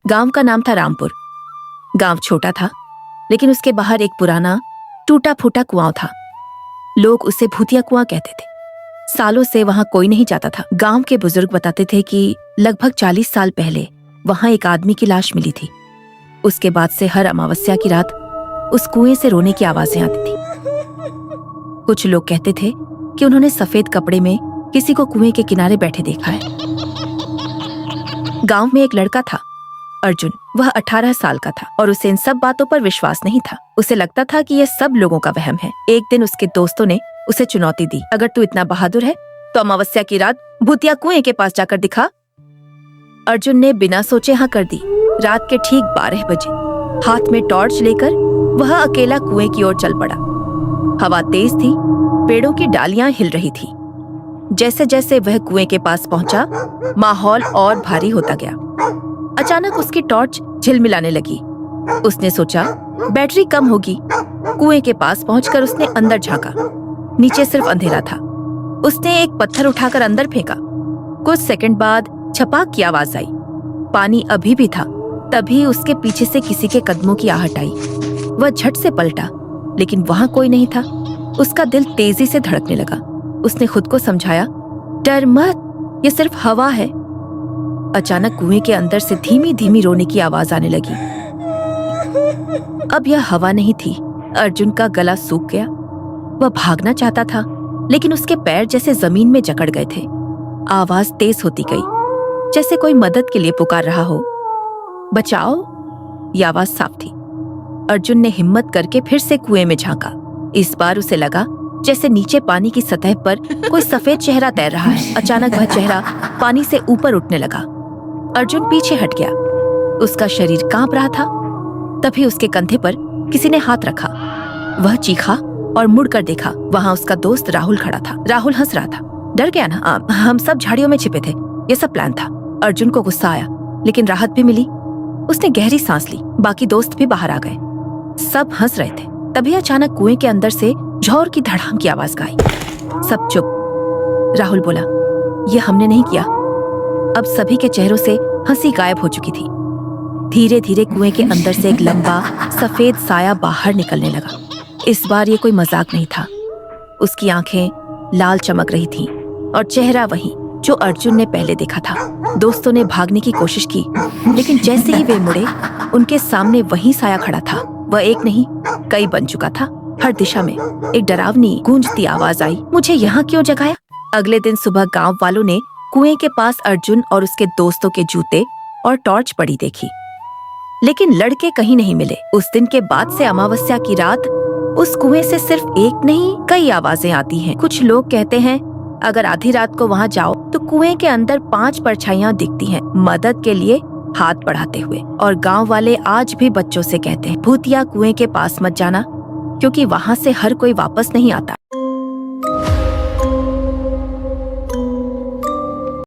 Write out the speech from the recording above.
गांव का नाम था रामपुर। गांव छोटा था, लेकिन उसके बाहर एक पुराना टूटा फूटा कुआं था। लोग उसे भूतिया कुआं कहते थे। सालों से वहां कोई नहीं जाता था। गांव के बुजुर्ग बताते थे कि लगभग 40 साल पहले वहां एक आदमी की लाश मिली थी। उसके बाद से हर अमावस्या की रात उस कुएं से रोने की आवाजें आती थी। कुछ लोग कहते थे कि उन्होंने सफेद कपड़े में किसी को कुएं के किनारे बैठे देखा है। गांव में एक लड़का था, अर्जुन। वह 18 साल का था और उसे इन सब बातों पर विश्वास नहीं था। उसे लगता था कि यह सब लोगों का वहम है। एक दिन उसके दोस्तों ने उसे चुनौती दी, अगर तू इतना बहादुर है तो अमावस्या की रात भूतिया कुएं के पास जाकर दिखा। अर्जुन ने बिना सोचे हाँ कर दी। रात के ठीक 12 बजे हाथ में टॉर्च लेकर वह अकेला कुएं की ओर चल पड़ा। हवा तेज थी, पेड़ों की डालियां हिल रही थी। जैसे जैसे वह कुएं के पास पहुंचा, माहौल और भारी होता गया। अचानक उसकी टॉर्च झिलमिलाने लगी। उसने सोचा बैटरी कम होगी। कुएं के पास पहुंचकर उसने अंदर झांका। नीचे सिर्फ अंधेरा था। उसने एक पत्थर उठाकर अंदर फेंका। कुछ सेकंड बाद छपाक की आवाज आई। पानी अभी भी था। तभी उसके पीछे से किसी के कदमों की आहट आई। वह झट से पलटा, लेकिन वहां कोई नहीं था। उसका दिल तेजी से धड़कने लगा। उसने खुद को समझाया, डर मत, ये सिर्फ हवा है। अचानक कुएं के अंदर से धीमी धीमी रोने की आवाज आने लगी। अब यह हवा नहीं थी। अर्जुन का गला सूख गया। वह भागना चाहता था, लेकिन उसके पैर जैसे जमीन में जकड़ गए थे। आवाज तेज होती गई, जैसे कोई मदद के लिए पुकार रहा हो। बचाओ, यह आवाज साफ थी। अर्जुन ने हिम्मत करके फिर से कुएं में झांका। इस बार उसे लगा जैसे नीचे पानी की सतह पर कोई सफेद चेहरा तैर रहा है। अचानक वह चेहरा पानी से ऊपर उठने लगा। अर्जुन पीछे हट गया। उसका शरीर कांप रहा था। तभी उसके कंधे पर किसी ने हाथ रखा। वह चीखा और मुड़कर देखा। वहां उसका दोस्त राहुल खड़ा था। राहुल हंस रहा था। डर गया ना? हम सब झाड़ियों में छिपे थे। ये सब प्लान था। अर्जुन को गुस्सा आया, लेकिन राहत भी मिली। उसने गहरी सांस ली। बाकी दोस्त भी बाहर आ गए। सब हंस रहे थे। तभी अचानक कुएं के अंदर से झोर की धड़ाम की आवाज आई। सब चुप। राहुल बोला, यह हमने नहीं किया। अब सभी के चेहरों से हंसी गायब हो चुकी थी। धीरे धीरे कुएं के अंदर से एक लंबा सफेद साया बाहर निकलने लगा। इस बार ये कोई मजाक नहीं था। उसकी आंखें लाल चमक रही थीं और चेहरा वही जो अर्जुन ने पहले देखा था। दोस्तों ने भागने की कोशिश की, लेकिन जैसे ही वे मुड़े, उनके सामने वही साया खड़ा था। वह एक नहीं, कई बन चुका था। हर दिशा में एक डरावनी गूंजती आवाज आई, मुझे यहाँ क्यों जगाया? अगले दिन सुबह गांव वालों ने कुएं के पास अर्जुन और उसके दोस्तों के जूते और टॉर्च पड़ी देखी, लेकिन लड़के कहीं नहीं मिले। उस दिन के बाद से अमावस्या की रात उस कुएं से सिर्फ एक नहीं, कई आवाजें आती हैं। कुछ लोग कहते हैं अगर आधी रात को वहां जाओ तो कुएं के अंदर 5 परछाइयां दिखती हैं, मदद के लिए हाथ बढ़ाते हुए। और गांव वाले आज भी बच्चों से कहते हैं, भूतिया कुएं के पास मत जाना, क्योंकि वहां से हर कोई वापस नहीं आता।